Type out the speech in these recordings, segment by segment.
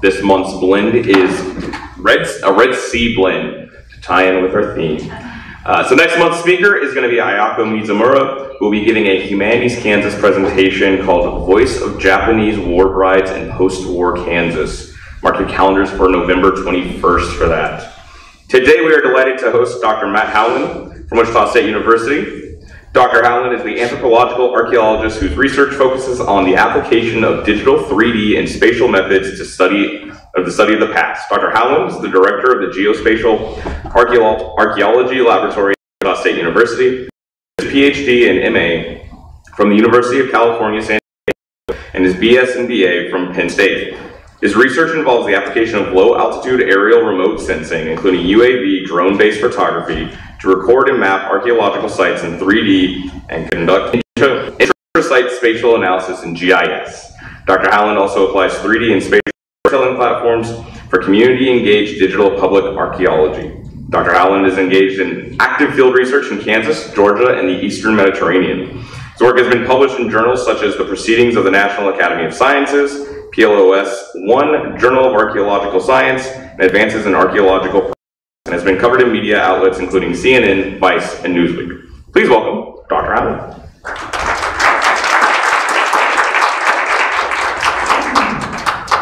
This month's blend is a Red Sea blend to tie in with our theme. So next month's speaker is going to be Ayako Mizumura, who will be giving a Humanities Kansas presentation called Voice of Japanese War Brides in Post-War Kansas. Mark your calendars for November 21st for that. Today we are delighted to host Dr. Matt Howland from Wichita State University. Dr. Howland is the anthropological archaeologist whose research focuses on the application of digital 3D and spatial methods to the study of the past. Dr. Howland is the director of the Geospatial Archaeology Laboratory at Wichita State University, his PhD and MA from the University of California, San Diego, and his BS and BA from Penn State. His research involves the application of low-altitude aerial remote sensing, including UAV drone-based photography, to record and map archaeological sites in 3D and conduct intra-site spatial analysis in GIS. Dr. Howland also applies 3D and spatial storytelling platforms for community-engaged digital public archaeology. Dr. Howland is engaged in active field research in Kansas, Georgia, and the Eastern Mediterranean. His work has been published in journals such as the Proceedings of the National Academy of Sciences, PLOS 1, Journal of Archaeological Science, and Advances in Archaeological Practice, and has been covered in media outlets including CNN, Vice, and Newsweek. Please welcome Dr. Howland.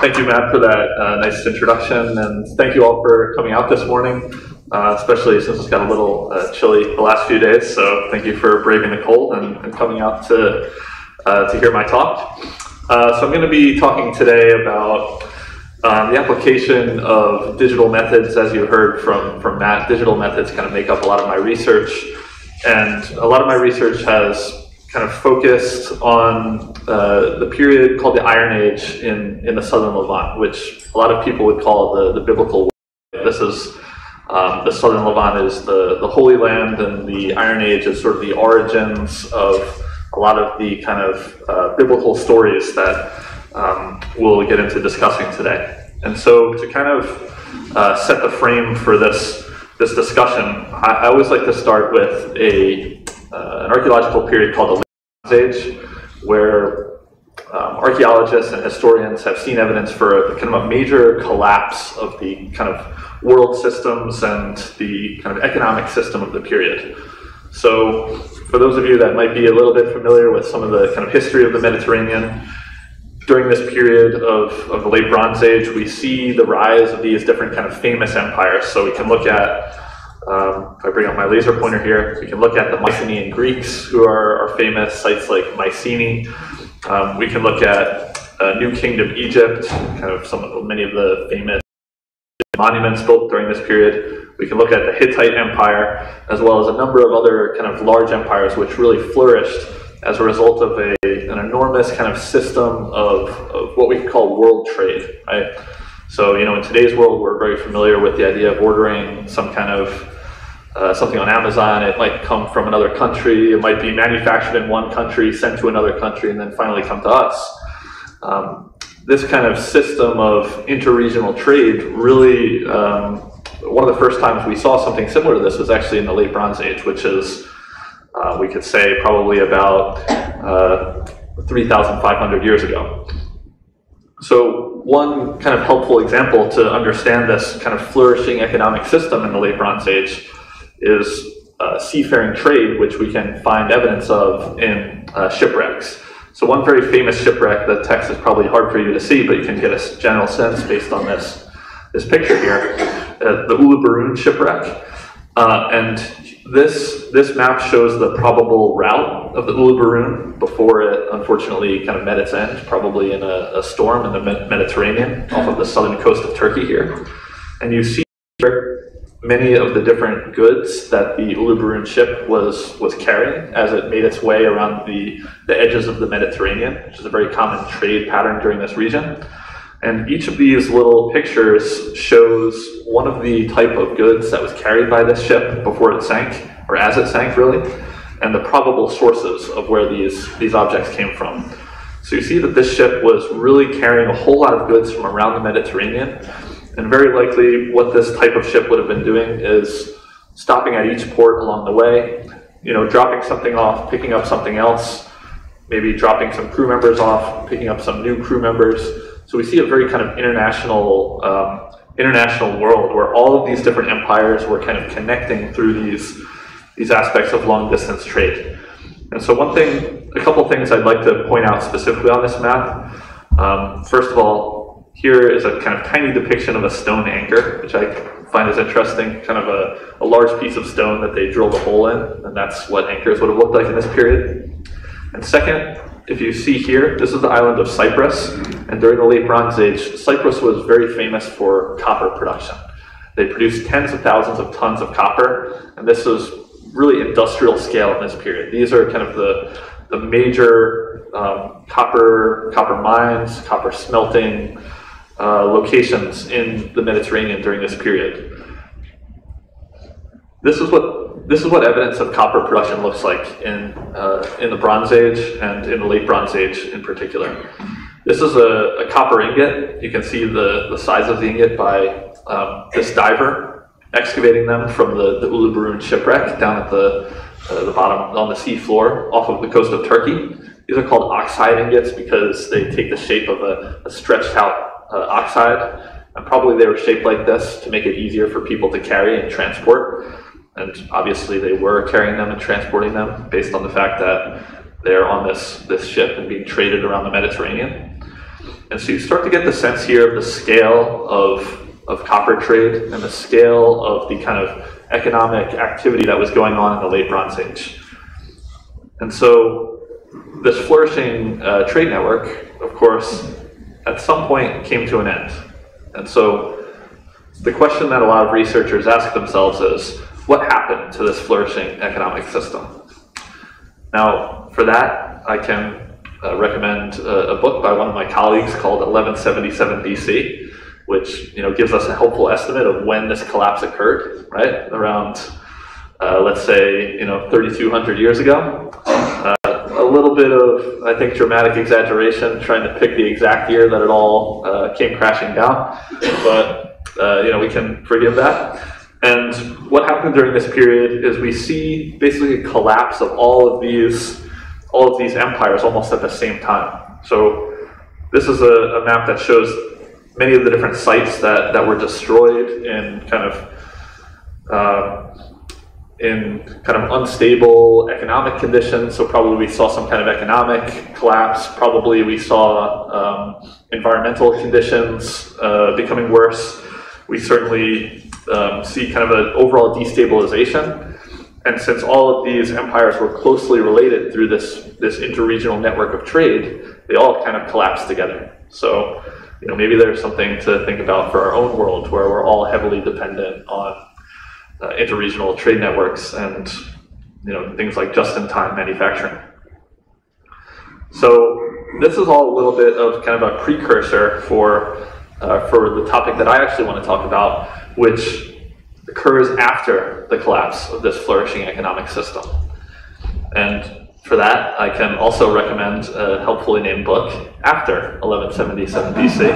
Thank you, Matt, for that nice introduction, and thank you all for coming out this morning, especially since it's got a little chilly the last few days, so thank you for braving the cold and coming out to hear my talk. So I'm going to be talking today about the application of digital methods. As you heard from Matt, digital methods kind of make up a lot of my research, and a lot of my research has kind of focused on the period called the Iron Age in the Southern Levant, which a lot of people would call the biblical world. This is the Southern Levant is the Holy Land, and the Iron Age is sort of the origins of a lot of the kind of biblical stories that we'll get into discussing today. And so to kind of set the frame for this discussion, I always like to start with an archaeological period called the Late Bronze Age, where archaeologists and historians have seen evidence for kind of a major collapse of the kind of world systems and the kind of economic system of the period. So for those of you that might be a little bit familiar with some of the kind of history of the Mediterranean, during this period of the Late Bronze Age, we see the rise of these different kind of famous empires. So we can look at, if I bring up my laser pointer here, we can look at the Mycenaean Greeks, who are famous, sites like Mycenae. We can look at New Kingdom Egypt, kind of many of the famous monuments built during this period. We can look at the Hittite Empire, as well as a number of other kind of large empires which really flourished as a result of an enormous kind of system of what we could call world trade, right? So, you know, in today's world, we're very familiar with the idea of ordering some kind of something on Amazon. It might come from another country. It might be manufactured in one country, sent to another country, and then finally come to us. This kind of system of interregional trade really, one of the first times we saw something similar to this was actually in the Late Bronze Age, which is, we could say, probably about 3,500 years ago. So one kind of helpful example to understand this kind of flourishing economic system in the Late Bronze Age is seafaring trade, which we can find evidence of in shipwrecks. So one very famous shipwreck, the text is probably hard for you to see, but you can get a general sense based on this picture here, the Uluburun shipwreck. And this map shows the probable route of the Uluburun before it unfortunately kind of met its end, probably in a storm in the Mediterranean off of the southern coast of Turkey here. And you see here many of the different goods that the Uluburun ship was carrying as it made its way around the edges of the Mediterranean, which is a very common trade pattern during this region. And each of these little pictures shows one of the type of goods that was carried by this ship before it sank, or as it sank really, and the probable sources of where these objects came from. So you see that this ship was really carrying a whole lot of goods from around the Mediterranean, and very likely what this type of ship would have been doing is stopping at each port along the way, you know, dropping something off, picking up something else, maybe dropping some crew members off, picking up some new crew members. So we see a very kind of international world where all of these different empires were kind of connecting through these aspects of long distance trade. And so a couple things I'd like to point out specifically on this map. First of all, here is a kind of tiny depiction of a stone anchor, which I find is interesting, kind of a large piece of stone that they drilled a hole in, and that's what anchors would have looked like in this period. And second, if you see here, this is the island of Cyprus, and during the late Bronze Age, Cyprus was very famous for copper production. They produced tens of thousands of tons of copper, and this was really industrial scale in this period. These are kind of the major copper mines, copper smelting locations in the Mediterranean during this period. This is what evidence of copper production looks like in the Bronze Age and in the late Bronze Age in particular. This is a copper ingot. You can see the size of the ingot by this diver excavating them from the Uluburun shipwreck down at the bottom on the sea floor off of the coast of Turkey. These are called oxide ingots because they take the shape of a stretched out oxide, and probably they were shaped like this to make it easier for people to carry and transport. And obviously they were carrying them and transporting them based on the fact that they're on this ship and being traded around the Mediterranean. And so you start to get the sense here of the scale of copper trade and the scale of the kind of economic activity that was going on in the late Bronze Age. And so this flourishing trade network, of course, at some point came to an end. And so the question that a lot of researchers ask themselves is, what happened to this flourishing economic system? Now, for that, I can recommend a book by one of my colleagues called 1177 BC, which gives us a helpful estimate of when this collapse occurred, right? Around, let's say, 3,200 years ago. A little bit of, I think, dramatic exaggeration, trying to pick the exact year that it all came crashing down, but we can forgive that. And what happened during this period is we see basically a collapse of all of these empires almost at the same time. So this is a map that shows many of the different sites that were destroyed in kind of unstable economic conditions. So probably we saw some kind of economic collapse. Probably we saw environmental conditions becoming worse. We certainly see kind of an overall destabilization. And since all of these empires were closely related through this interregional network of trade, they all kind of collapsed together. So maybe there's something to think about for our own world, where we're all heavily dependent on interregional trade networks and things like just-in-time manufacturing. So this is all a little bit of kind of a precursor for the topic that I actually want to talk about, which occurs after the collapse of this flourishing economic system. And for that, I can also recommend a helpfully named book after 1177 BC.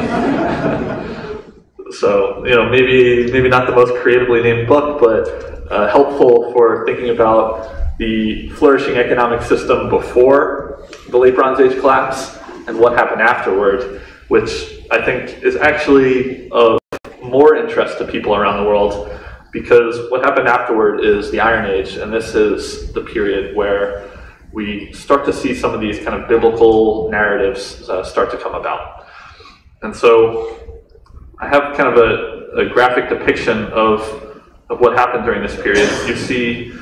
So, maybe not the most creatively named book, but helpful for thinking about the flourishing economic system before the late Bronze Age collapse and what happened afterward, which I think is actually of more interest to people around the world, because what happened afterward is the Iron Age, and this is the period where we start to see some of these kind of biblical narratives start to come about. And so I have kind of a graphic depiction of what happened during this period. You see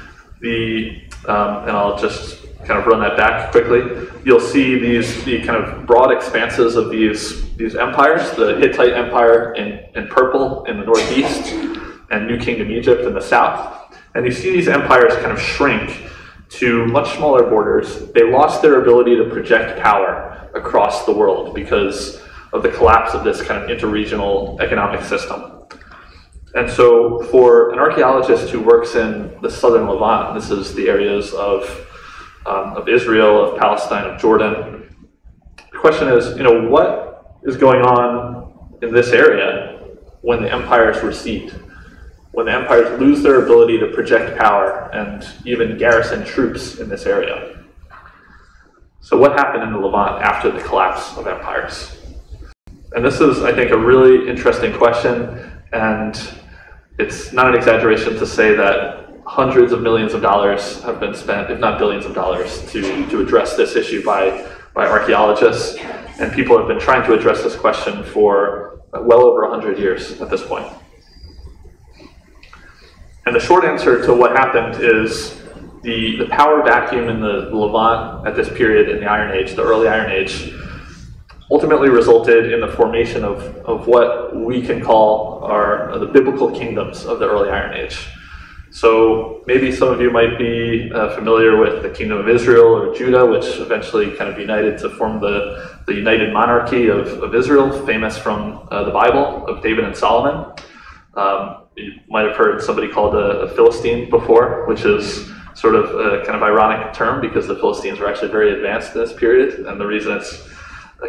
and I'll just kind of run that back quickly. You'll see the kind of broad expanses of these empires, the Hittite Empire in purple in the northeast, and New Kingdom Egypt in the south. And you see these empires kind of shrink to much smaller borders. They lost their ability to project power across the world because of the collapse of this kind of interregional economic system. And so for an archaeologist who works in the southern Levant, this is the areas of Israel, of Palestine, of Jordan, the question is, what is going on in this area when the empires recede? When the empires lose their ability to project power and even garrison troops in this area. So what happened in the Levant after the collapse of empires? And this is, I think, a really interesting question, and it's not an exaggeration to say that hundreds of millions of dollars have been spent, if not billions of dollars, to address this issue by archaeologists, and people have been trying to address this question for well over 100 years at this point. And the short answer to what happened is the power vacuum in the Levant at this period in the Iron Age, the early Iron Age, ultimately resulted in the formation of what we can call the biblical kingdoms of the early Iron Age. So maybe some of you might be familiar with the Kingdom of Israel or Judah, which eventually kind of united to form the United Monarchy of Israel, famous from the Bible of David and Solomon. You might have heard somebody called a Philistine before, which is sort of a kind of ironic term because the Philistines were actually very advanced in this period, and the reason it's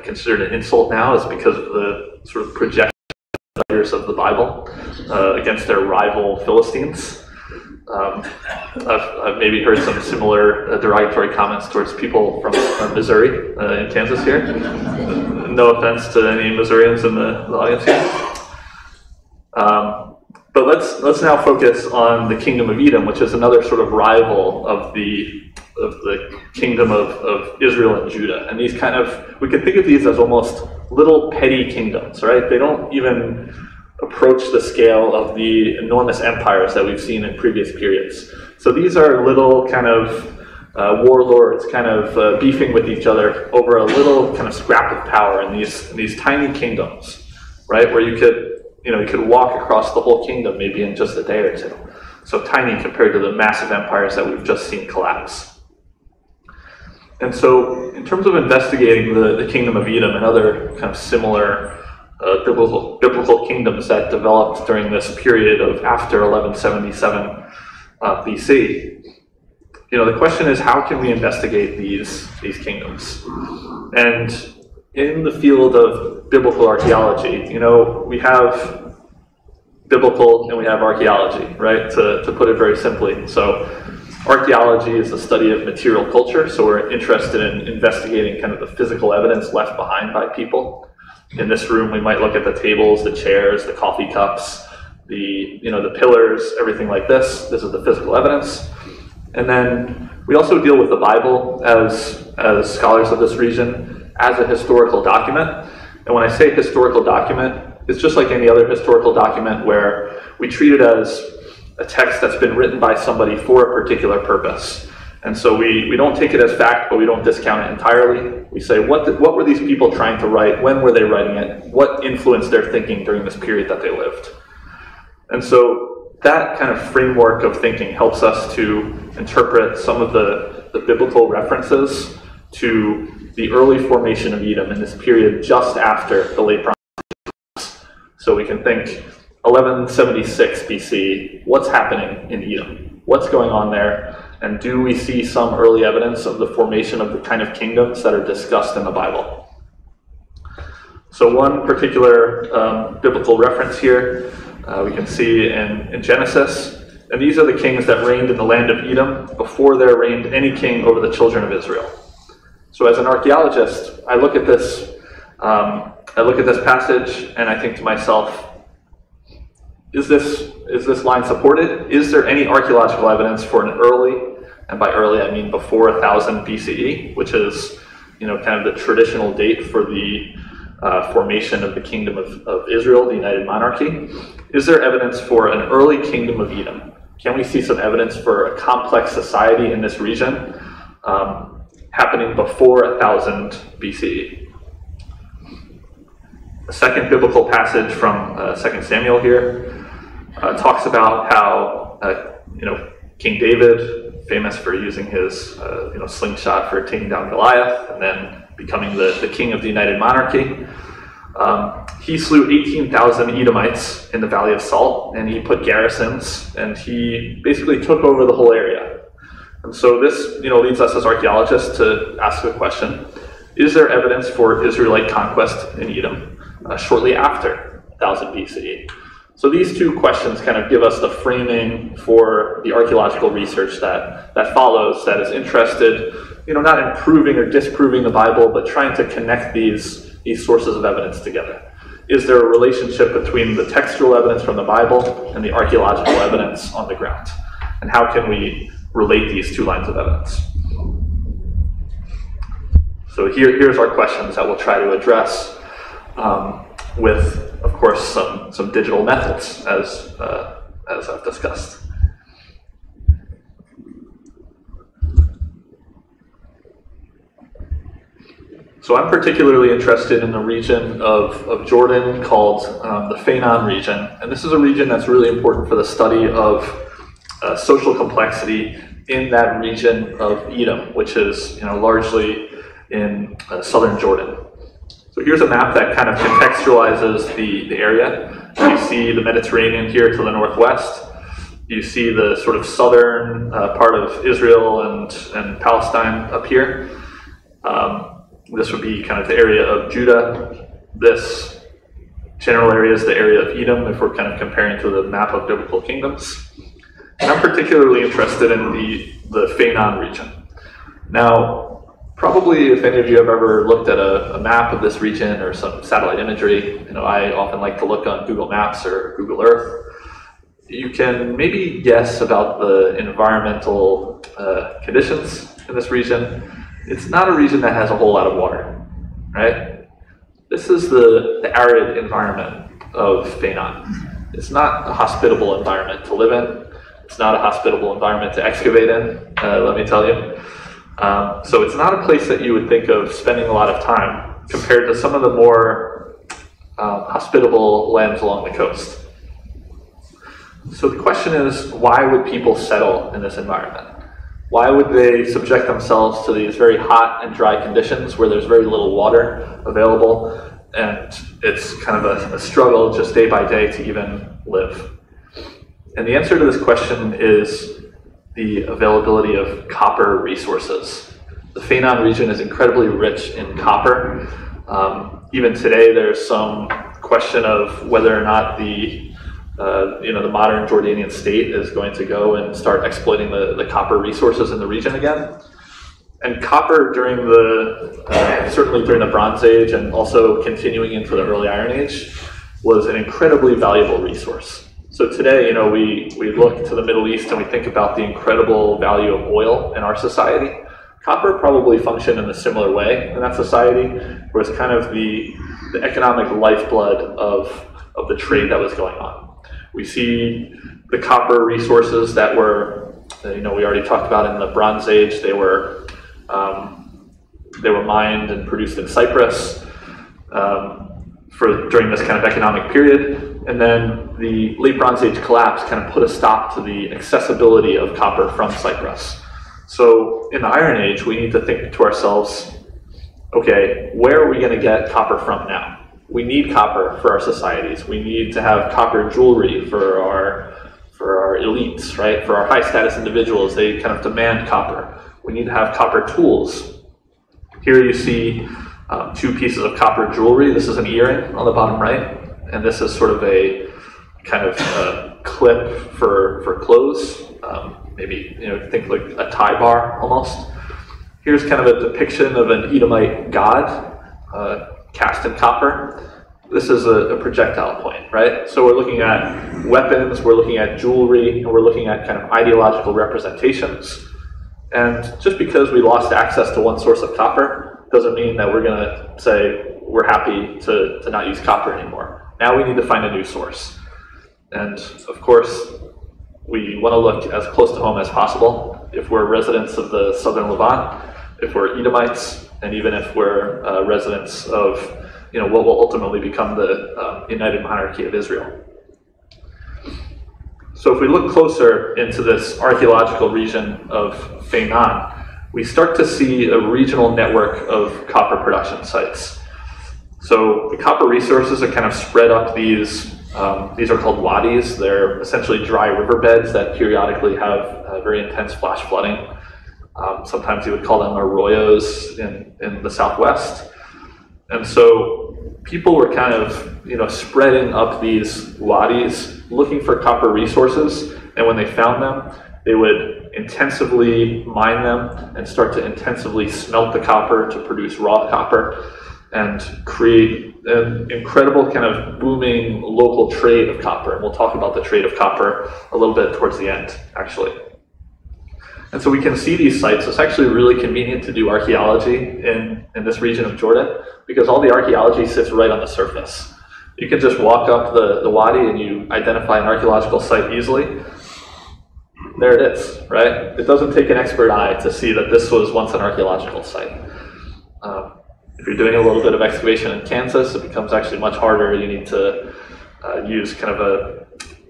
considered an insult now is because of the sort of projection of the Bible against their rival Philistines. I've maybe heard some similar derogatory comments towards people from Missouri in Kansas here. No offense to any Missourians in the audience here. But let's now focus on the Kingdom of Edom, which is another sort of rival of the kingdom of Israel and Judah. And these we can think of these as almost little petty kingdoms, right? They don't even approach the scale of the enormous empires that we've seen in previous periods. So these are little kind of warlords kind of beefing with each other over a little kind of scrap of power in these tiny kingdoms, right? Where you could walk across the whole kingdom maybe in just a day or two. So tiny compared to the massive empires that we've just seen collapse. And so in terms of investigating the Kingdom of Edom and other kind of similar biblical kingdoms that developed during this period of after 1177 BC, the question is, how can we investigate these kingdoms? And in the field of biblical archaeology, we have biblical and we have archaeology, right? To put it very simply. So archaeology is the study of material culture, so we're interested in investigating kind of the physical evidence left behind by people. In this room, we might look at the tables, the chairs, the coffee cups, the pillars, everything like this. This is the physical evidence. And then we also deal with the Bible as scholars of this region as a historical document. And when I say historical document, it's just like any other historical document where we treat it as a text that's been written by somebody for a particular purpose. And so we don't take it as fact, but we don't discount it entirely. We say, what were these people trying to write? When were they writing it? What influenced their thinking during this period that they lived? And so that kind of framework of thinking helps us to interpret some of the biblical references to the early formation of Edom in this period just after the late Bronze Age. So we can think 1176 BC, what's happening in Edom? What's going on there? And do we see some early evidence of the formation of the kind of kingdoms that are discussed in the Bible? So one particular biblical reference here we can see in Genesis. And these are the kings that reigned in the land of Edom before there reigned any king over the children of Israel. So as an archaeologist, I look at this passage and I think to myself, is this line supported? Is there any archaeological evidence for an early, and by early I mean before 1000 BCE, which is kind of the traditional date for the formation of the kingdom of Israel, the United Monarchy? Is there evidence for an early kingdom of Edom? Can we see some evidence for a complex society in this region happening before 1000 BCE? A second biblical passage from 2 Samuel here talks about how King David, famous for using his slingshot for taking down Goliath and then becoming the king of the United Monarchy. He slew 18,000 Edomites in the Valley of Salt, and he put garrisons, and he basically took over the whole area. And so this leads us as archaeologists to ask the question, is there evidence for Israelite conquest in Edom shortly after 1000 BCE? So these two questions kind of give us the framing for the archaeological research that follows, that is interested, not in proving or disproving the Bible, but trying to connect these sources of evidence together. is there a relationship between the textual evidence from the Bible and the archaeological evidence on the ground? And how can we relate these two lines of evidence? So here's our questions that we'll try to address with, of course, some digital methods, as I've discussed. So I'm particularly interested in the region of Jordan called the Fainan region. And this is a region that's really important for the study of social complexity in that region of Edom, which is largely in southern Jordan. So here's a map that kind of contextualizes the area. You see the Mediterranean here to the northwest. You see the sort of southern part of Israel and Palestine up here. This would be kind of the area of Judah. This general area is the area of Edom, if we're kind of comparing to the map of biblical kingdoms. And I'm particularly interested in the Fainan region. Now, probably if any of you have ever looked at a map of this region or some satellite imagery, I often like to look on Google Maps or Google Earth. You can maybe guess about the environmental conditions in this region. It's not a region that has a whole lot of water, right? This is the arid environment of Fainan. It's not a hospitable environment to live in. It's not a hospitable environment to excavate in, let me tell you. So it's not a place that you would think of spending a lot of time compared to some of the more hospitable lands along the coast. So the question is, why would people settle in this environment? Why would they subject themselves to these very hot and dry conditions where there's very little water available, and it's kind of a struggle just day by day to even live? And the answer to this question is the availability of copper resources. The Fainan region is incredibly rich in copper. Even today, there's some question of whether or not the modern Jordanian state is going to go and start exploiting the copper resources in the region again. And copper during certainly during the Bronze Age and also continuing into the early Iron Age was an incredibly valuable resource. So today, we look to the Middle East and we think about the incredible value of oil in our society. Copper probably functioned in a similar way in that society, where it's kind of the economic lifeblood of the trade that was going on. We see the copper resources that were, we already talked about in the Bronze Age. They were mined and produced in Cyprus during this kind of economic period. And then the late Bronze Age collapse kind of put a stop to the accessibility of copper from Cyprus. So in the Iron Age, we need to think to ourselves, okay, where are we going to get copper from now? We need copper for our societies. We need to have copper jewelry for our elites, right? For our high status individuals, they kind of demand copper. We need to have copper tools. Here you see two pieces of copper jewelry. This is an earring on the bottom right, and this is sort of a kind of clip for clothes. Maybe think like a tie bar almost. Here's kind of a depiction of an Edomite god cast in copper. This is a projectile point, right? So we're looking at weapons, we're looking at jewelry, and we're looking at kind of ideological representations. And just because we lost access to one source of copper doesn't mean that we're going to say we're happy to not use copper anymore. Now we need to find a new source. And of course, we want to look as close to home as possible. If we're residents of the southern Levant, if we're Edomites, and even if we're residents of what will ultimately become the United Monarchy of Israel. So if we look closer into this archaeological region of Fainan, we start to see a regional network of copper production sites. So the copper resources are kind of spread up these are called wadis. They're essentially dry riverbeds that periodically have very intense flash flooding. Sometimes you would call them arroyos in the southwest. And so people were kind of, spreading up these wadis, looking for copper resources. And when they found them, they would intensively mine them and start to intensively smelt the copper to produce raw copper. and create an incredible kind of booming local trade of copper. And we'll talk about the trade of copper a little bit towards the end, actually. And so we can see these sites. It's actually really convenient to do archaeology in this region of Jordan because all the archaeology sits right on the surface. You can just walk up the wadi and you identify an archaeological site easily. There it is, right? It doesn't take an expert eye to see that this was once an archaeological site. If you're doing a little bit of excavation in Kansas, it becomes actually much harder. You need to use kind of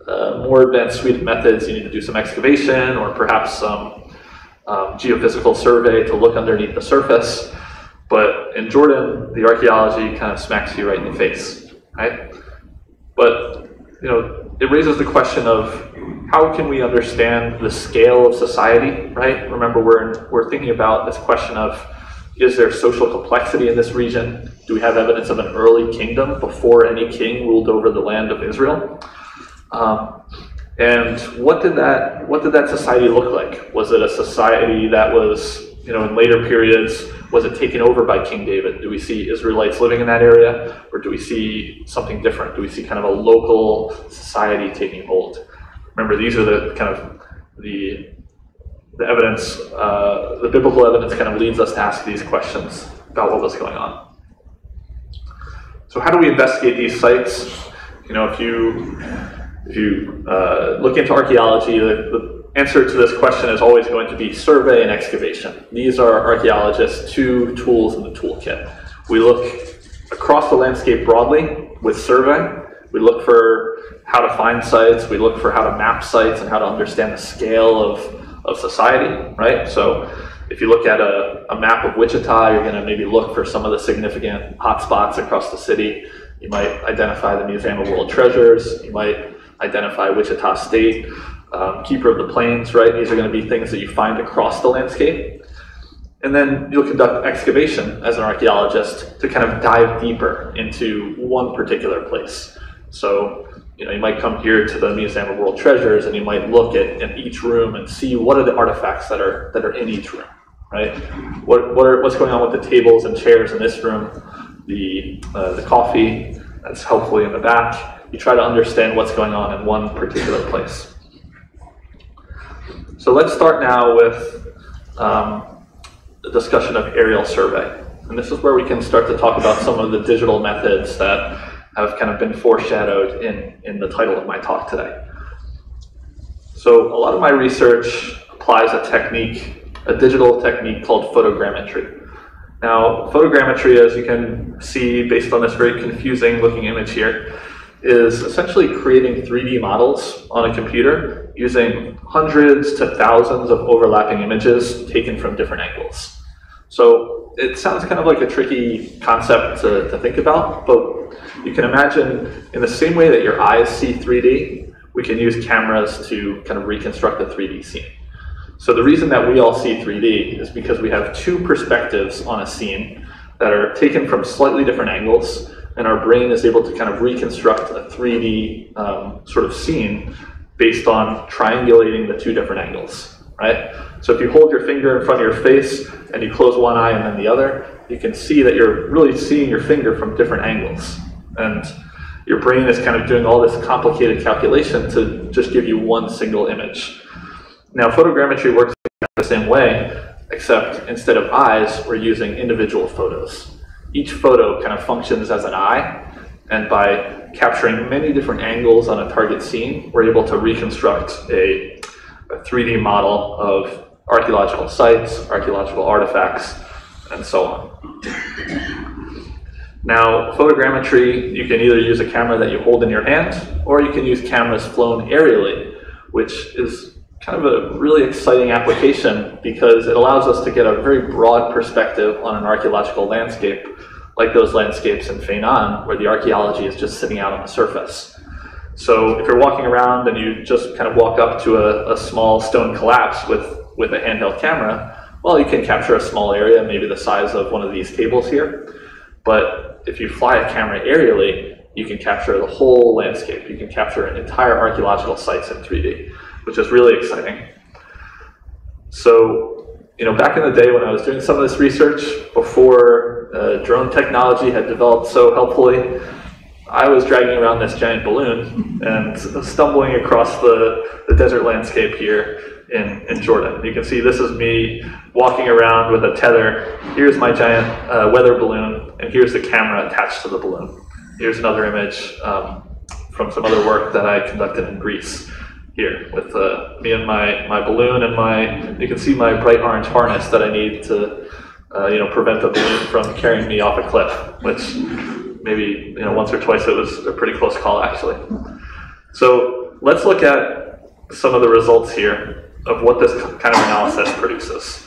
a more advanced suite of methods. You need to do some excavation or perhaps some geophysical survey to look underneath the surface. But in Jordan, the archaeology kind of smacks you right in the face, right? But it raises the question of how can we understand the scale of society, right? Remember, we're thinking about this question of, is there social complexity in this region? Do we have evidence of an early kingdom before any king ruled over the land of Israel? And what did that society look like? Was it a society that was, in later periods, was it taken over by King David? Do we see Israelites living in that area, or do we see something different? Do we see kind of a local society taking hold? Remember, these are the kind of the evidence, the biblical evidence kind of leads us to ask these questions about what was going on. So how do we investigate these sites? If you look into archaeology, the answer to this question is always going to be survey and excavation. These are archaeologists' two tools in the toolkit. We look across the landscape broadly with survey. We look for how to find sites. We look for how to map sites and how to understand the scale of society, right? So if you look at a map of Wichita, you're going to maybe look for some of the significant hotspots across the city. You might identify the Museum of World Treasures. You might identify Wichita State, Keeper of the Plains, right? These are going to be things that you find across the landscape. And then you'll conduct excavation as an archaeologist to kind of dive deeper into one particular place. So, you might come here to the Museum of World Treasures and you might look at each room and see what are the artifacts that are in each room, right? What's going on with the tables and chairs in this room, the coffee that's hopefully in the back. You try to understand what's going on in one particular place. So let's start now with the discussion of aerial survey. And this is where we can start to talk about some of the digital methods that have kind of been foreshadowed in the title of my talk today. So a lot of my research applies a digital technique called photogrammetry. Now, photogrammetry, as you can see based on this very confusing looking image here, is essentially creating 3D models on a computer using hundreds to thousands of overlapping images taken from different angles. So it sounds kind of like a tricky concept to think about, but you can imagine in the same way that your eyes see 3D, we can use cameras to kind of reconstruct a 3D scene. So the reason that we all see 3D is because we have two perspectives on a scene that are taken from slightly different angles, and our brain is able to kind of reconstruct a 3D sort of scene based on triangulating the two different angles, right? So if you hold your finger in front of your face and you close one eye and then the other, you can see that you're really seeing your finger from different angles. And your brain is kind of doing all this complicated calculation to just give you one single image. Now, photogrammetry works the same way, except instead of eyes, we're using individual photos. Each photo kind of functions as an eye, and by capturing many different angles on a target scene, we're able to reconstruct a 3D model of archaeological sites, archaeological artifacts, and so on. Now, photogrammetry, you can either use a camera that you hold in your hand, or you can use cameras flown aerially, which is kind of a really exciting application because it allows us to get a very broad perspective on an archaeological landscape, like those landscapes in Feinan, where the archaeology is just sitting out on the surface. So if you're walking around and you just kind of walk up to a small stone collapse with a handheld camera, well, you can capture a small area, maybe the size of one of these tables here. But if you fly a camera aerially, you can capture the whole landscape. You can capture entire archaeological sites in 3D, which is really exciting. So, back in the day when I was doing some of this research, before drone technology had developed so helpfully, I was dragging around this giant balloon and stumbling across the desert landscape here in Jordan. You can see this is me walking around with a tether. Here's my giant weather balloon, and here's the camera attached to the balloon. Here's another image from some other work that I conducted in Greece here with me and my balloon and you can see my bright orange harness that I need to prevent the balloon from carrying me off a cliff, which maybe once or twice it was a pretty close call actually. So let's look at some of the results here of what this kind of analysis produces.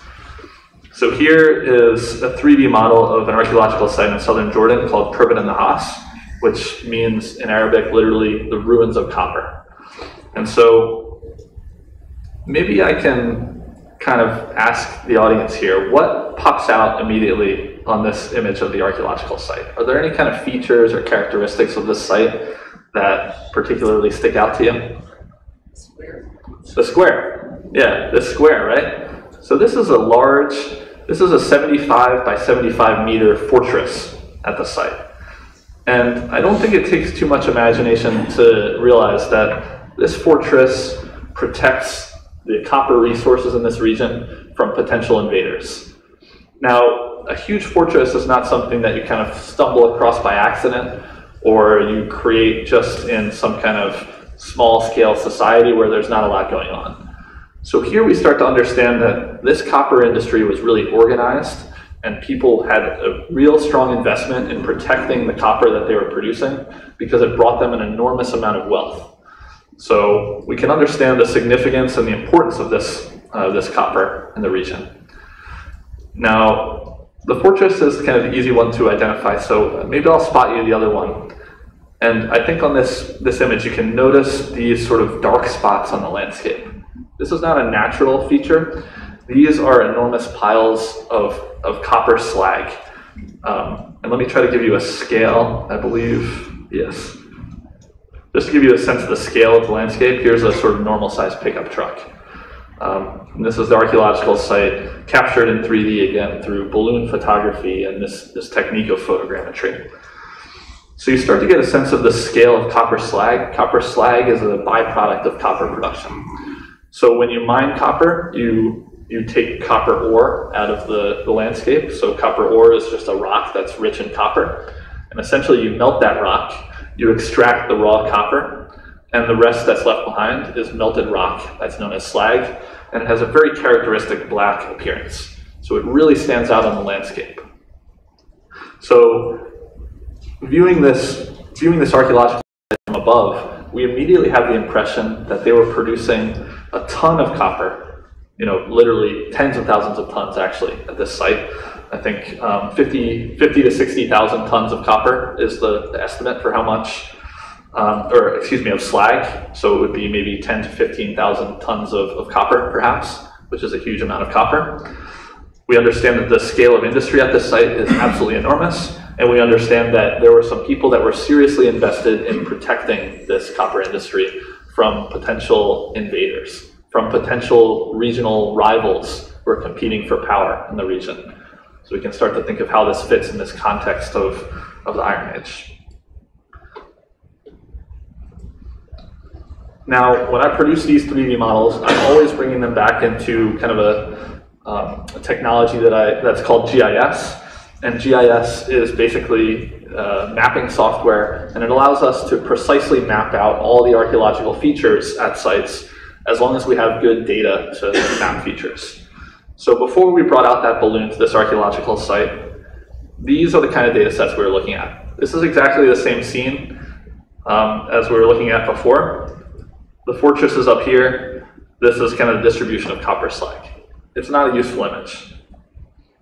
So here is a 3D model of an archaeological site in southern Jordan called Turbin and the Haas, which means in Arabic literally the ruins of copper. And so maybe I can kind of ask the audience here, what pops out immediately on this image of the archaeological site? Are there any kind of features or characteristics of this site that particularly stick out to you? The square. Yeah, the square, right? So this is a 75 by 75 meter fortress at the site. And I don't think it takes too much imagination to realize that this fortress protects the copper resources in this region from potential invaders. Now, a huge fortress is not something that you kind of stumble across by accident or you create just in some kind of small-scale society where there's not a lot going on. So here we start to understand that this copper industry was really organized and people had a real strong investment in protecting the copper that they were producing because it brought them an enormous amount of wealth. So we can understand the significance and the importance of this copper in the region. Now, the fortress is kind of the easy one to identify, so maybe I'll spot you the other one. And I think on this image you can notice these sort of dark spots on the landscape. This is not a natural feature. These are enormous piles of copper slag. And let me try to give you a scale, I believe, yes. Just to give you a sense of the scale of the landscape, here's a sort of normal sized pickup truck. And this is the archaeological site captured in 3D again through balloon photography and this technique of photogrammetry. So you start to get a sense of the scale of copper slag. Copper slag is a byproduct of copper production. So when you mine copper, you take copper ore out of the landscape. So copper ore is just a rock that's rich in copper. And essentially you melt that rock, you extract the raw copper, and the rest that's left behind is melted rock that's known as slag. And it has a very characteristic black appearance. So it really stands out on the landscape. So viewing this archaeological site from above, we immediately have the impression that they were producing a ton of copper, literally tens of thousands of tons actually at this site. I think 50 to 60,000 tons of copper is the estimate for how much, of slag. So it would be maybe 10 to 15,000 tons of copper perhaps, which is a huge amount of copper. We understand that the scale of industry at this site is absolutely enormous. And we understand that there were some people that were seriously invested in protecting this copper industry from potential invaders, from potential regional rivals who are competing for power in the region. So we can start to think of how this fits in this context of the Iron Age. Now, when I produce these 3D models, I'm always bringing them back into kind of a technology that's called GIS. And GIS is basically mapping software, and it allows us to precisely map out all the archaeological features at sites as long as we have good data to map features. So before we brought out that balloon to this archaeological site, these are the kind of data sets we were looking at. This is exactly the same scene as we were looking at before. The fortress is up here. This is kind of the distribution of copper slag. It's not a useful image.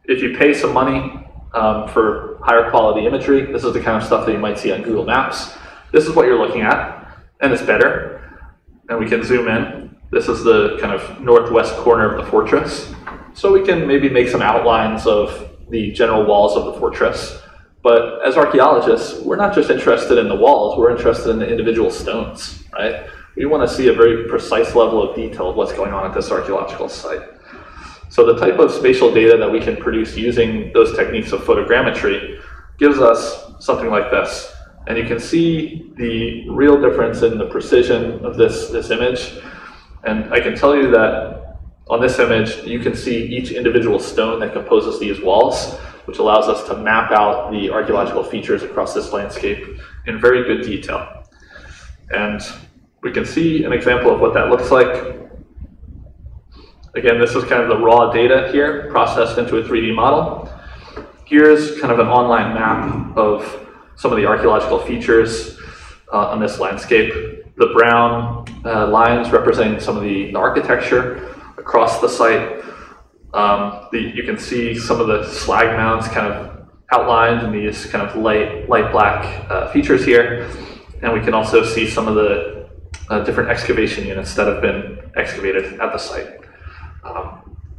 If you pay some money for higher quality imagery, this is the kind of stuff that you might see on Google Maps. This is what you're looking at, and it's better. And we can zoom in. This is the kind of northwest corner of the fortress. So we can maybe make some outlines of the general walls of the fortress. But as archaeologists, we're not just interested in the walls, we're interested in the individual stones, right? We want to see a very precise level of detail of what's going on at this archaeological site. So the type of spatial data that we can produce using those techniques of photogrammetry gives us something like this. And you can see the real difference in the precision of this image. And I can tell you that on this image, you can see each individual stone that composes these walls, which allows us to map out the archaeological features across this landscape in very good detail. And we can see an example of what that looks like. Again, this is kind of the raw data here, processed into a 3D model. Here's kind of an online map of some of the archaeological features on this landscape. The brown lines representing some of the architecture across the site. You can see some of the slag mounds kind of outlined in these kind of light black features here. And we can also see some of the different excavation units that have been excavated at the site.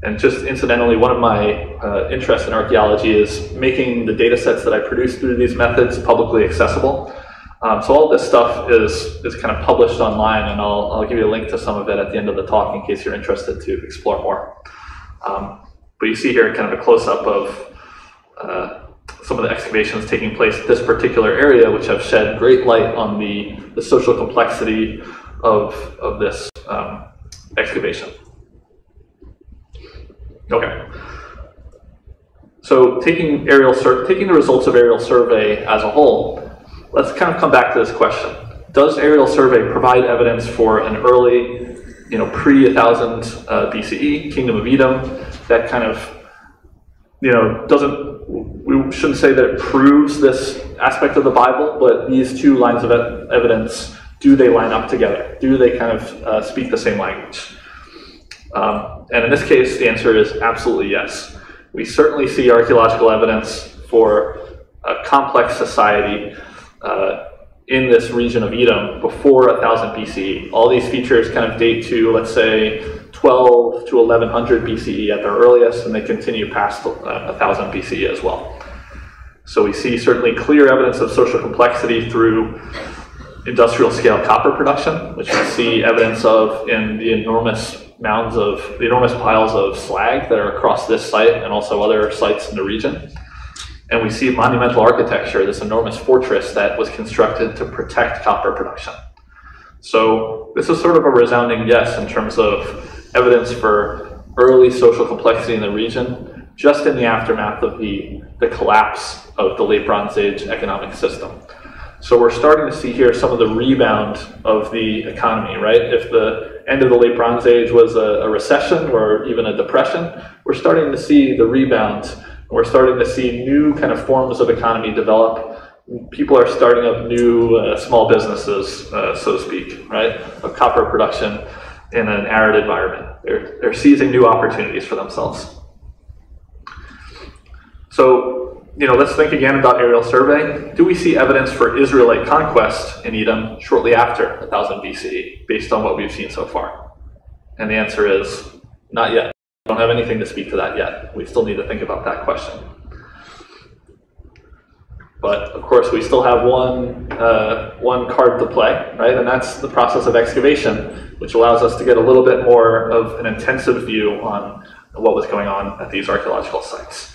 And just incidentally, one of my interests in archaeology is making the data sets that I produce through these methods publicly accessible. So all this stuff is kind of published online, and I'll give you a link to some of it at the end of the talk in case you're interested to explore more. But you see here kind of a close-up of some of the excavations taking place at this particular area, which have shed great light on the social complexity of this excavation. Okay. So taking the results of aerial survey as a whole, let's kind of come back to this question. Does aerial survey provide evidence for an early, pre-1000 BCE Kingdom of Edom that kind of, we shouldn't say that it proves this aspect of the Bible, but these two lines of evidence, do they line up together? Do they kind of speak the same language? And in this case, the answer is absolutely yes. We certainly see archaeological evidence for a complex society in this region of Edom before 1000 BCE. All these features kind of date to, let's say, 12 to 1100 BCE at their earliest, and they continue past 1000 BCE as well. So we see certainly clear evidence of social complexity through industrial scale copper production, which we see evidence of in the enormous piles of slag that are across this site and also other sites in the region. And we see monumental architecture, this enormous fortress that was constructed to protect copper production. So this is sort of a resounding yes in terms of evidence for early social complexity in the region, just in the aftermath of the collapse of the late Bronze Age economic system. So we're starting to see here some of the rebound of the economy, right? If the end of the late Bronze Age was a recession or even a depression, we're starting to see the rebound. We're starting to see new kind of forms of economy develop. People are starting up new small businesses, so to speak, right? Of copper production in an arid environment. They're seizing new opportunities for themselves. So, let's think again about aerial survey. Do we see evidence for Israelite conquest in Edom shortly after 1000 BCE, based on what we've seen so far? And the answer is not yet. We don't have anything to speak to that yet. We still need to think about that question. But of course, we still have one card to play, right? And that's the process of excavation, which allows us to get a little bit more of an intensive view on what was going on at these archaeological sites.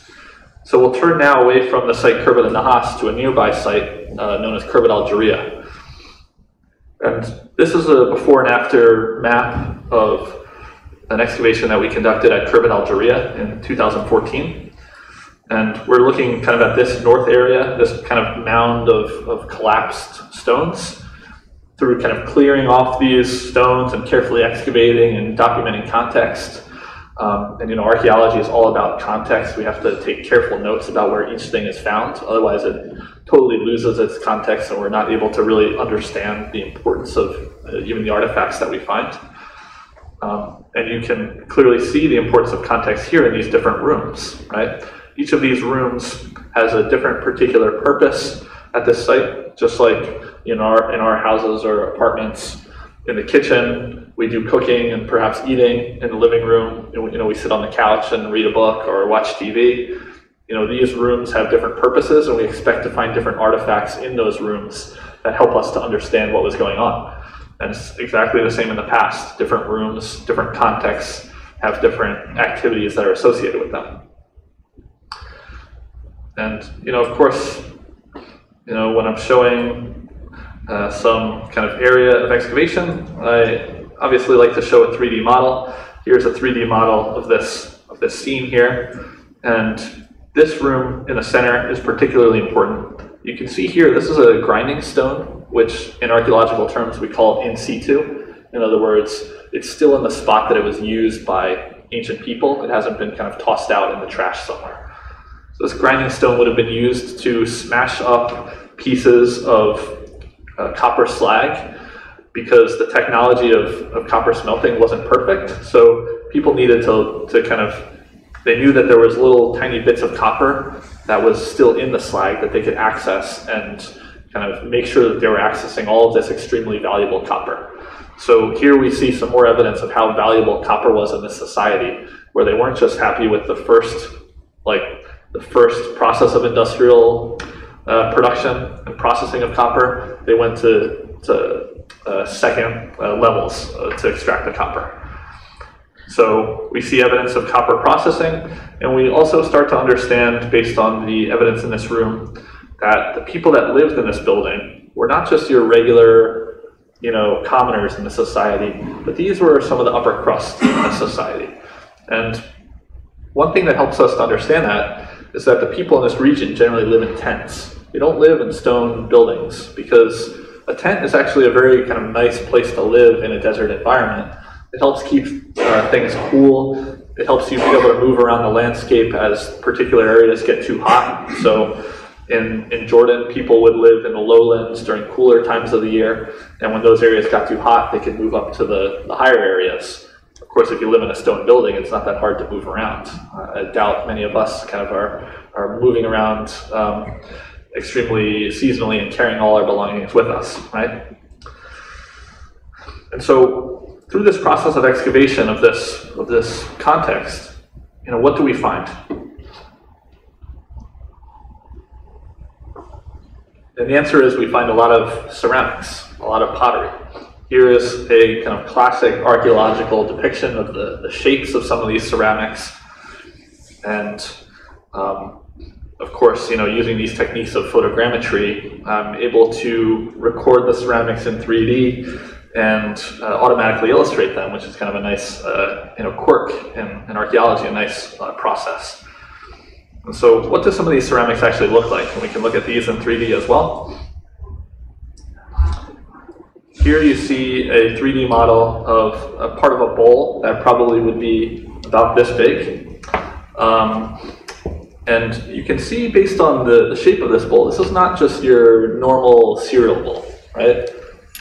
So we'll turn now away from the site Khirbet al-Nahas to a nearby site known as Khirbet al-Jariyah. And this is a before and after map of an excavation that we conducted at Khirbet al-Jariyah in 2014. And we're looking kind of at this north area, this kind of mound of collapsed stones, through kind of clearing off these stones and carefully excavating and documenting context. And archaeology is all about context. We have to take careful notes about where each thing is found. Otherwise, it totally loses its context, and we're not able to really understand the importance of even the artifacts that we find. And you can clearly see the importance of context here in these different rooms, right? Each of these rooms has a different particular purpose at this site, just like in our houses or apartments. In the kitchen, we do cooking and perhaps eating. In the living room, we sit on the couch and read a book or watch TV. These rooms have different purposes, and we expect to find different artifacts in those rooms that help us to understand what was going on. And it's exactly the same in the past. Different rooms, different contexts, have different activities that are associated with them. And, of course, when I'm showing some kind of area of excavation, I obviously like to show a 3D model. Here's a 3D model of this scene here. And this room in the center is particularly important. You can see here, this is a grinding stone, which in archaeological terms we call in situ. In other words, it's still in the spot that it was used by ancient people. It hasn't been kind of tossed out in the trash somewhere. So this grinding stone would have been used to smash up pieces of copper slag, because the technology of copper smelting wasn't perfect. So people needed to kind of, they knew that there was little tiny bits of copper that was still in the slag that they could access and kind of make sure that they were accessing all of this extremely valuable copper. So here we see some more evidence of how valuable copper was in this society, where they weren't just happy with the first process of industrial production and processing of copper. They went to second levels to extract the copper. So we see evidence of copper processing, and we also start to understand, based on the evidence in this room, that the people that lived in this building were not just your regular, commoners in the society, but these were some of the upper crust in the society. And one thing that helps us to understand that is that the people in this region generally live in tents. They don't live in stone buildings, because a tent is actually a very kind of nice place to live in a desert environment. It helps keep things cool. It helps you be able to move around the landscape as particular areas get too hot. So in Jordan, people would live in the lowlands during cooler times of the year. And when those areas got too hot, they could move up to the higher areas. Of course, if you live in a stone building, it's not that hard to move around. I doubt many of us kind of are moving around extremely seasonally and carrying all our belongings with us, right? And so through this process of excavation of this context, what do we find? And the answer is we find a lot of ceramics, a lot of pottery. Here is a kind of classic archaeological depiction of the shapes of some of these ceramics. And of course, using these techniques of photogrammetry, I'm able to record the ceramics in 3D and automatically illustrate them, which is kind of a nice quirk in archaeology, a nice process. And so what do some of these ceramics actually look like? And we can look at these in 3D as well. Here you see a 3D model of a part of a bowl that probably would be about this big. And you can see, based on the shape of this bowl, this is not just your normal cereal bowl, right?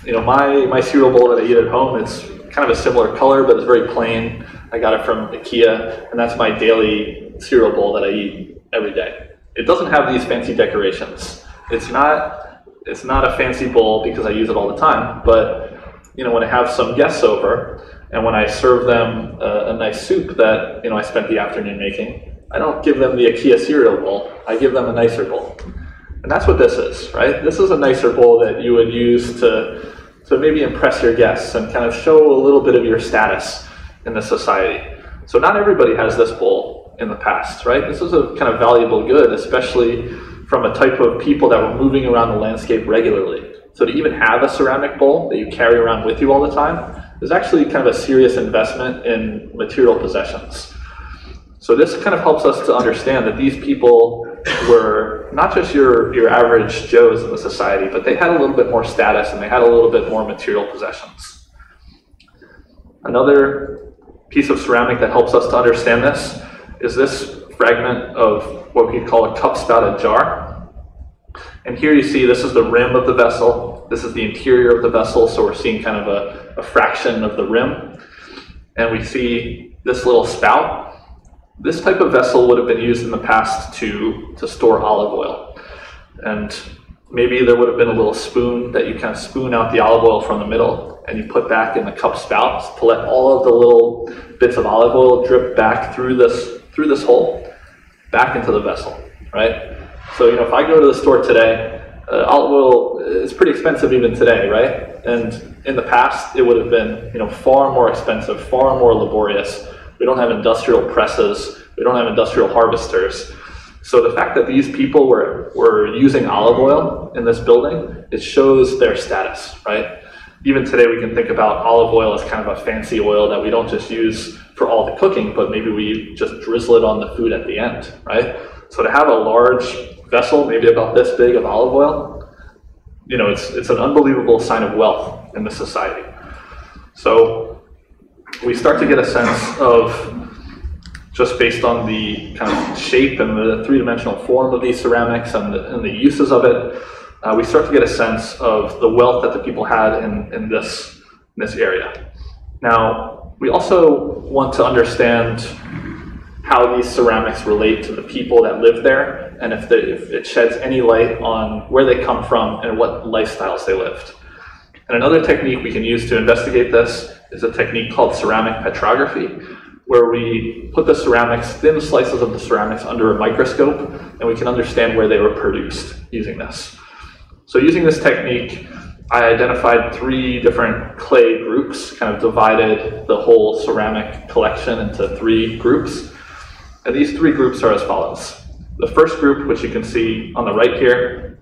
My cereal bowl that I eat at home, it's kind of a similar color, but it's very plain. I got it from IKEA, and that's my daily cereal bowl that I eat every day. It doesn't have these fancy decorations. It's not a fancy bowl because I use it all the time, but when I have some guests over and when I serve them a nice soup that I spent the afternoon making, I don't give them the IKEA cereal bowl. I give them a nicer bowl. And that's what this is, right? This is a nicer bowl that you would use to maybe impress your guests and kind of show a little bit of your status in the society. So not everybody has this bowl in the past, right? This is a kind of valuable good, especially from a type of people that were moving around the landscape regularly. So to even have a ceramic bowl that you carry around with you all the time is actually kind of a serious investment in material possessions. So this kind of helps us to understand that these people were not just your average Joes in the society, but they had a little bit more status and they had a little bit more material possessions. Another piece of ceramic that helps us to understand this is this fragment of what we call a cup-spouted jar. And here you see this is the rim of the vessel. This is the interior of the vessel, so we're seeing kind of a fraction of the rim. And we see this little spout. This type of vessel would have been used in the past to store olive oil. And maybe there would have been a little spoon that you kind of spoon out the olive oil from the middle and you put back in the cup spout to let all of the little bits of olive oil drip back through this hole back into the vessel, right? So if I go to the store today, olive oil is pretty expensive even today, right? And in the past, it would have been far more expensive, far more laborious We don't have industrial presses. We don't have industrial harvesters. So the fact that these people were using olive oil in this building, it shows their status, right? Even today we can think about olive oil as kind of a fancy oil that we don't just use for all the cooking, but maybe we just drizzle it on the food at the end, right? So to have a large vessel, maybe about this big, of olive oil, you know, it's an unbelievable sign of wealth in the society. So we start to get a sense of, just based on the kind of shape and the three-dimensional form of these ceramics and the uses of it, we start to get a sense of the wealth that the people had in this area. Now, we also want to understand how these ceramics relate to the people that live there, and if it sheds any light on where they come from and what lifestyles they lived. And another technique we can use to investigate this is a technique called ceramic petrography, where we put the ceramics, thin slices of the ceramics, under a microscope, and we can understand where they were produced using this. So using this technique, I identified 3 different clay groups, kind of divided the whole ceramic collection into 3 groups. And these 3 groups are as follows. The first group, which you can see on the right here,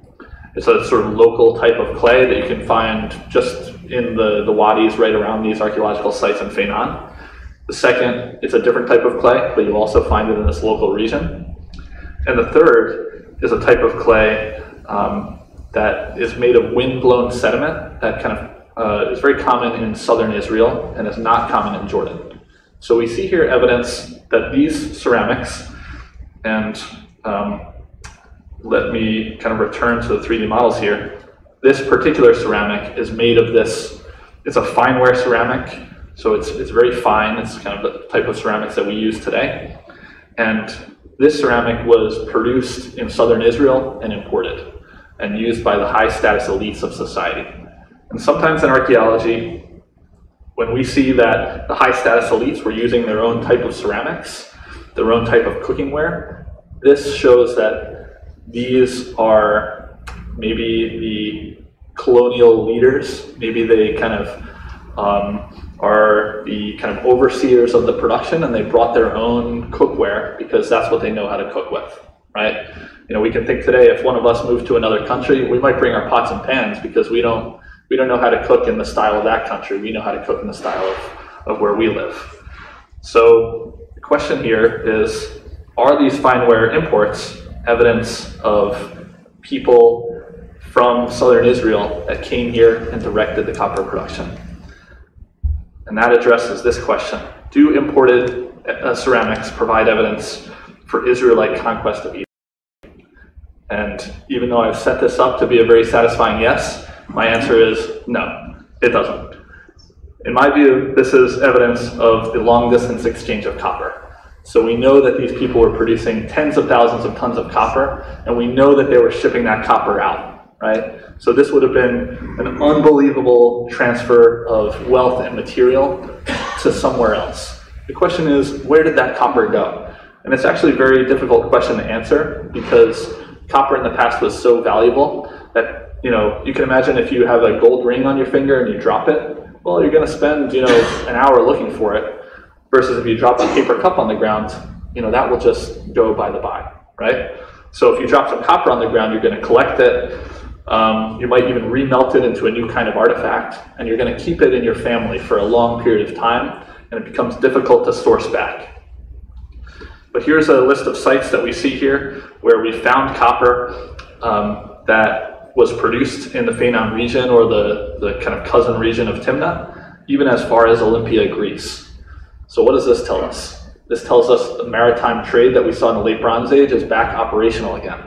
is a sort of local type of clay that you can find just in the wadis right around these archaeological sites in Feinan. The second, it's a different type of clay, but you'll also find it in this local region. And the third is a type of clay that is made of wind-blown sediment that kind of is very common in southern Israel and is not common in Jordan. So we see here evidence that these ceramics, and let me kind of return to the 3D models here. This particular ceramic is made of this, it's a fineware ceramic, so it's very fine. It's kind of the type of ceramics that we use today. And this ceramic was produced in southern Israel and imported and used by the high status elites of society. And sometimes in archaeology, when we see that the high status elites were using their own type of ceramics, their own type of cooking ware, this shows that these are maybe the colonial leaders, maybe they kind of are the kind of overseers of the production, and they brought their own cookware because that's what they know how to cook with, right? You know, we can think today, if one of us moved to another country, we might bring our pots and pans because we don't know how to cook in the style of that country. We know how to cook in the style of where we live. So the question here is, are these fineware imports evidence of people from southern Israel that came here and directed the copper production? And that addresses this question. Do imported ceramics provide evidence for Israelite conquest of Egypt? And even though I've set this up to be a very satisfying yes, my answer is no, it doesn't. In my view, this is evidence of the long-distance exchange of copper. So we know that these people were producing tens of thousands of tons of copper, and we know that they were shipping that copper out, right? So this would have been an unbelievable transfer of wealth and material to somewhere else. The question is, where did that copper go? And it's actually a very difficult question to answer because copper in the past was so valuable that, you know, you can imagine if you have a gold ring on your finger and you drop it, well, you're going to spend, you know, an hour looking for it, versus if you drop a paper cup on the ground, you know, that will just go by the by, right? So if you drop some copper on the ground, you're going to collect it. You might even remelt it into a new kind of artifact, and you're going to keep it in your family for a long period of time, and it becomes difficult to source back. But here's a list of sites that we see here where we found copper that was produced in the Feinan region, or the kind of cousin region of Timna, even as far as Olympia, Greece. So what does this tell us? This tells us the maritime trade that we saw in the late Bronze Age is back operational again.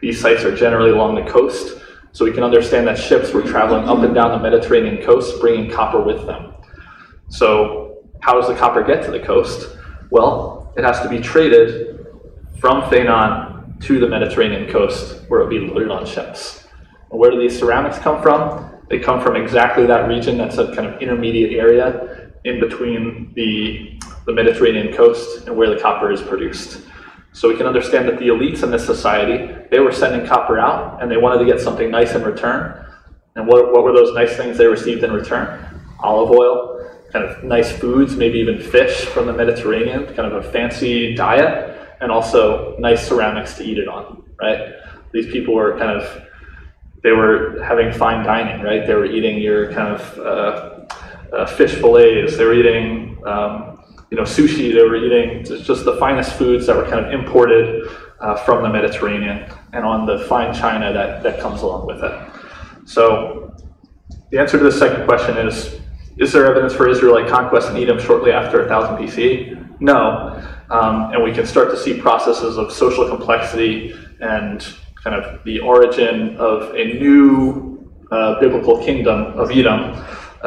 These sites are generally along the coast, so we can understand that ships were traveling up and down the Mediterranean coast, bringing copper with them. So how does the copper get to the coast? Well, it has to be traded from Feinan to the Mediterranean coast, where it will be loaded on ships. And where do these ceramics come from? They come from exactly that region. That's a kind of intermediate area in between the Mediterranean coast and where the copper is produced. So we can understand that the elites in this society, they were sending copper out and they wanted to get something nice in return. And what were those nice things they received in return? Olive oil kind of nice foods, maybe even fish from the Mediterranean, kind of a fancy diet, and also nice ceramics to eat it on, right? These people were they were having fine dining, right? They were eating your kind of fish fillets. They were eating, sushi. They were eating just the finest foods that were kind of imported from the Mediterranean and on the fine china that comes along with it. So the answer to the second question is there evidence for Israelite conquest in Edom shortly after 1000 BC? No. And we can start to see processes of social complexity and kind of the origin of a new biblical kingdom of Edom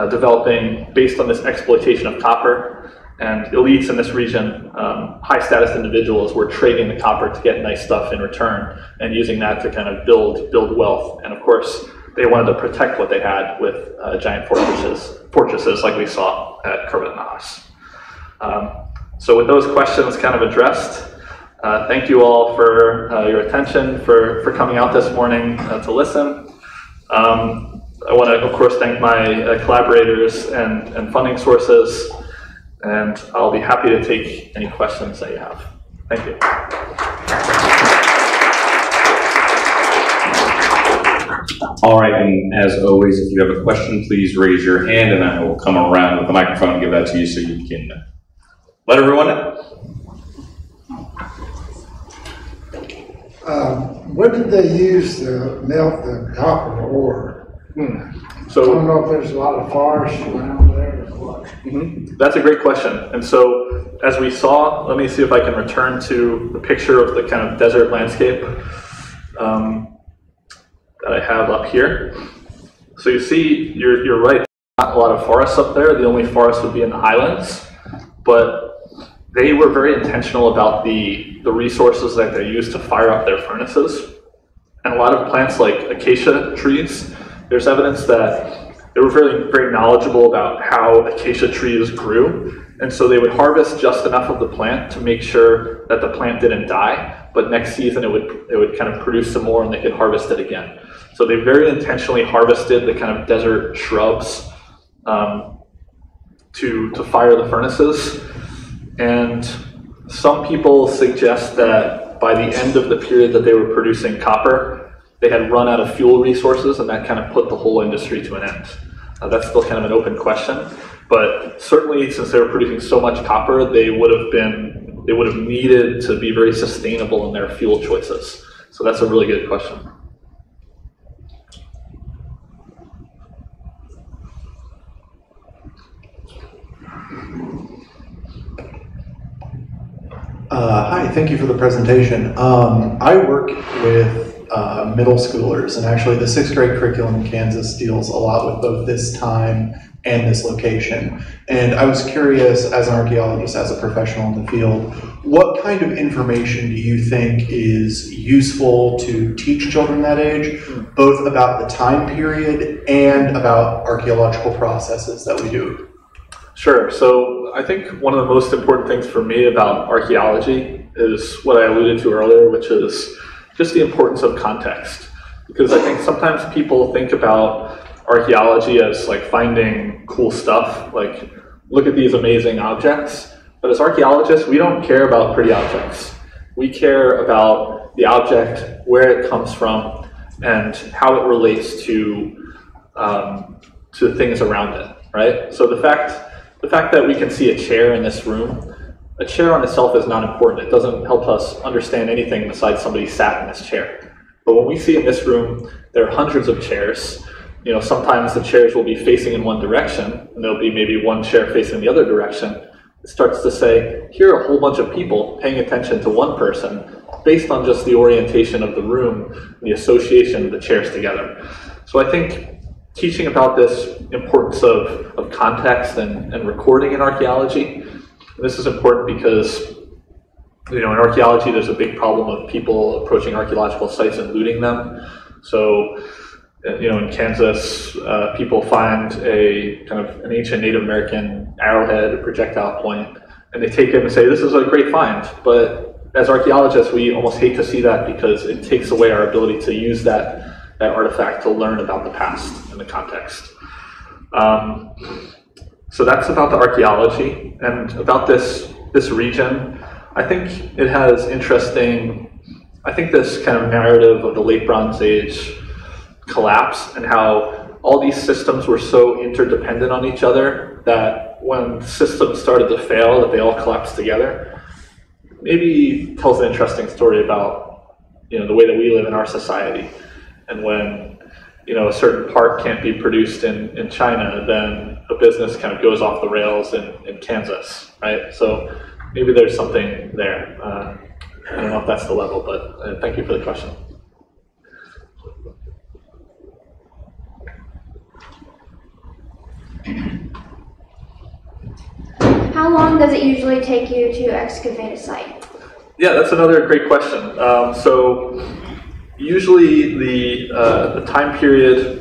developing based on this exploitation of copper. And elites in this region, high status individuals, were trading the copper to get nice stuff in return and using that to kind of build wealth. And of course, they wanted to protect what they had with giant fortresses like we saw at Kerbat Nahas. So with those questions kind of addressed, thank you all for your attention, for coming out this morning to listen. I want to, of course, thank my collaborators and funding sources, and I'll be happy to take any questions that you have. Thank you. All right, and as always, if you have a question, please raise your hand, and I will come around with the microphone and give that to you so you can let everyone know. What did they use to melt the copper ore? So, I don't know if there's a lot of forests around there or what. That's a great question. And so, as we saw, let me see if I can return to the picture of the kind of desert landscape that I have up here. So you see, you're right, not a lot of forests up there. The only forest would be in the highlands, but they were very intentional about the resources that they used to fire up their furnaces. And a lot of plants like acacia trees, there's evidence that they were very, very knowledgeable about how acacia trees grew. And so they would harvest just enough of the plant to make sure that the plant didn't die, but next season it would kind of produce some more and they could harvest it again. So they very intentionally harvested the kind of desert shrubs to fire the furnaces. And some people suggest that by the end of the period that they were producing copper, they had run out of fuel resources, and that kind of put the whole industry to an end. That's still kind of an open question, but certainly since they were producing so much copper, they would have needed to be very sustainable in their fuel choices. So that's a really good question. Hi, thank you for the presentation. I work with middle schoolers, and actually the 6th grade curriculum in Kansas deals a lot with both this time and this location. And I was curious, as an archaeologist, as a professional in the field, what kind of information do you think is useful to teach children that age, both about the time period and about archaeological processes that we do? Sure. So I think one of the most important things for me about archaeology is what I alluded to earlier, which is just the importance of context. Because I think sometimes people think about archaeology as like finding cool stuff, like look at these amazing objects. But as archaeologists, we don't care about pretty objects. We care about the object, where it comes from, and how it relates to things around it, right? So the fact that we can see a chair in this room, a chair on itself is not important. It doesn't help us understand anything besides somebody sat in this chair. But when we see in this room, there are hundreds of chairs. You know, sometimes the chairs will be facing in one direction, and there'll be maybe one chair facing the other direction. It starts to say, here are a whole bunch of people paying attention to one person based on just the orientation of the room and the association of the chairs together. So I think teaching about this importance of context and recording in archaeology. And this is important because, you know, in archaeology, there's a big problem of people approaching archaeological sites and looting them. So, you know, in Kansas, people find a kind of an ancient Native American arrowhead, a projectile point, and they take it and say, this is a great find. But as archaeologists, we almost hate to see that because it takes away our ability to use that artifact to learn about the past and the context. So that's about the archaeology, and about this region. I think it has this kind of narrative of the late Bronze Age collapse, and how all these systems were so interdependent on each other that when systems started to fail, that they all collapsed together. Maybe tells an interesting story about, the way that we live in our society, and when a certain part can't be produced in China, then a business kind of goes off the rails in Kansas, right? So maybe there's something there. I don't know if that's the level, but thank you for the question. How long does it usually take you to excavate a site? Yeah, that's another great question. So usually the time period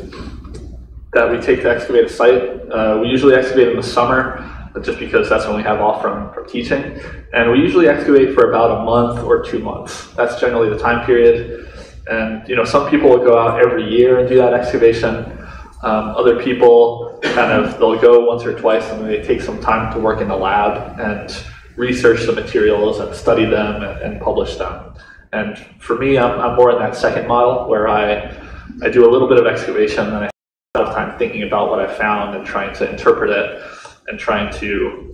that we take to excavate a site, we usually excavate in the summer, just because that's when we have off from teaching. And we usually excavate for about a month or 2 months. That's generally the time period. And some people will go out every year and do that excavation. Other people they'll go once or twice, and they take some time to work in the lab and research the materials and study them and publish them. And for me, I'm more in that second model, where I do a little bit of excavation and I spend a lot of time thinking about what I found and trying to interpret it and trying to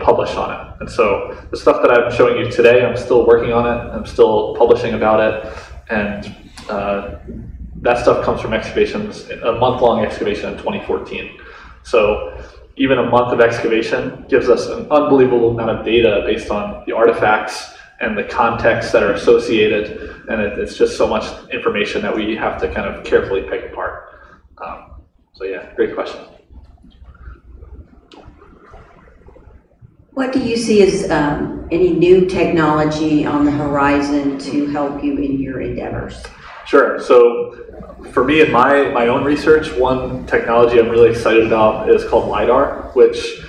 publish on it. And so the stuff that I'm showing you today, I'm still working on it. I'm still publishing about it, and that stuff comes from excavations, a month-long excavation in 2014. So even a month of excavation gives us an unbelievable amount of data based on the artifacts and the contexts that are associated, and it's just so much information that we have to kind of carefully pick apart. So yeah, great question. What do you see as any new technology on the horizon to help you in your endeavors? Sure. So for me in my own research, one technology I'm really excited about is called LiDAR, which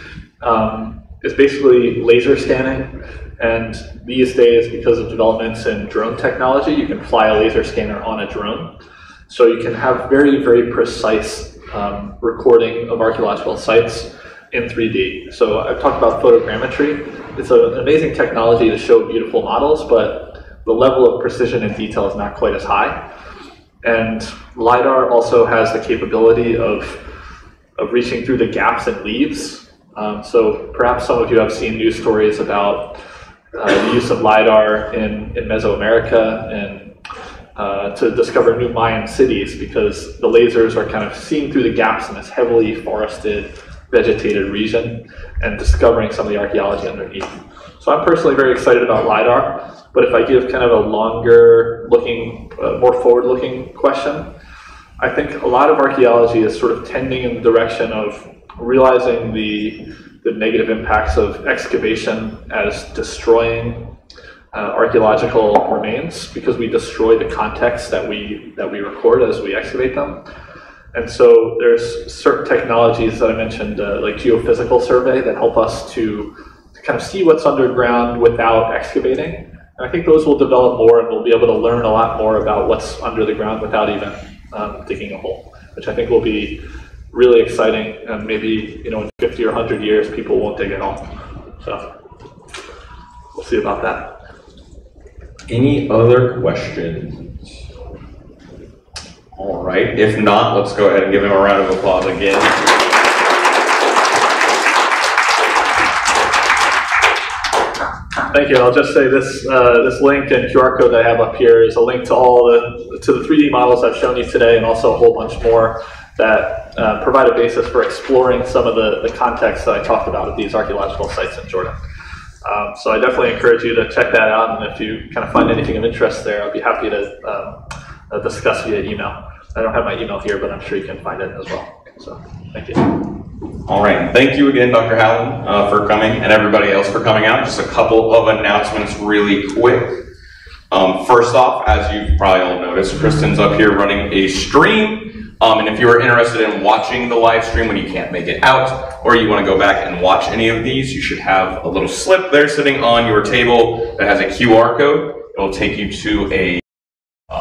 is basically laser scanning. And these days, because of developments in drone technology, you can fly a laser scanner on a drone. So you can have very, very precise recording of archaeological sites in 3D. So I've talked about photogrammetry. It's an amazing technology to show beautiful models, but the level of precision and detail is not quite as high. And LiDAR also has the capability of reaching through the gaps in leaves. So perhaps some of you have seen news stories about the use of LiDAR in Mesoamerica and to discover new Mayan cities, because the lasers are kind of seeing through the gaps in this heavily forested, vegetated region and discovering some of the archaeology underneath. So I'm personally very excited about LiDAR, but if I give kind of a longer looking, more forward looking question, I think a lot of archaeology is sort of tending in the direction of realizing the negative impacts of excavation as destroying archaeological remains, because we destroy the context that we record as we excavate them. And so there's certain technologies that I mentioned, like geophysical survey, that help us to kind of see what's underground without excavating. And I think those will develop more, and we'll be able to learn a lot more about what's under the ground without even digging a hole, which I think will be really exciting. And maybe in 50 or 100 years, people won't dig at all. So we'll see about that. Any other questions? All right, if not, let's go ahead and give him a round of applause again. Thank you. I'll just say this link and QR code that I have up here is a link to the 3D models I've shown you today, and also a whole bunch more that provide a basis for exploring some of the context that I talked about at these archaeological sites in Jordan. So I definitely encourage you to check that out, and if you kind of find anything of interest there, I'll be happy to discuss via email. I don't have my email here, but I'm sure you can find it as well. So thank you. All right, thank you again, Dr. Howland, for coming, and everybody else for coming out. Just a couple of announcements really quick. First off, as you've probably all noticed, Kristen's up here running a stream. And if you are interested in watching the live stream when you can't make it out, or you want to go back and watch any of these, you should have a little slip there sitting on your table that has a QR code. It will take you to a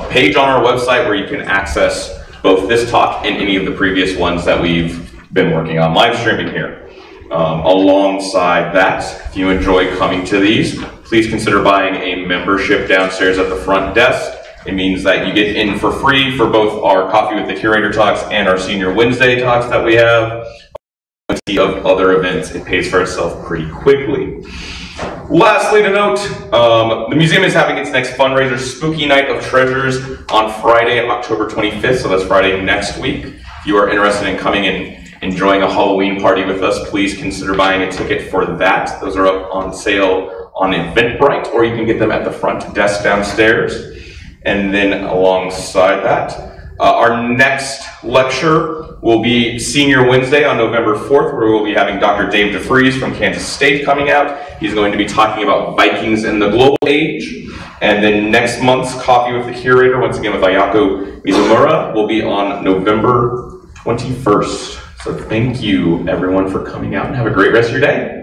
page on our website where you can access both this talk and any of the previous ones that we've been working on live streaming here. Alongside that, if you enjoy coming to these, please consider buying a membership downstairs at the front desk. It means that you get in for free for both our Coffee with the Curator talks and our Senior Wednesday talks that we have. Of other events, it pays for itself pretty quickly. Lastly to note, the museum is having its next fundraiser, Spooky Night of Treasures, on Friday, October 25th, so that's Friday next week. If you are interested in coming and enjoying a Halloween party with us, please consider buying a ticket for that. Those are up on sale on Eventbrite, or you can get them at the front desk downstairs. And then alongside that, our next lecture will be Senior Wednesday on November 4th, where we'll be having Dr. Dave DeFries from Kansas State coming out. He's going to be talking about Vikings in the global age. And then next month's Coffee with the Curator, once again with Ayako Mizumura, will be on November 21st. So thank you everyone for coming out and have a great rest of your day.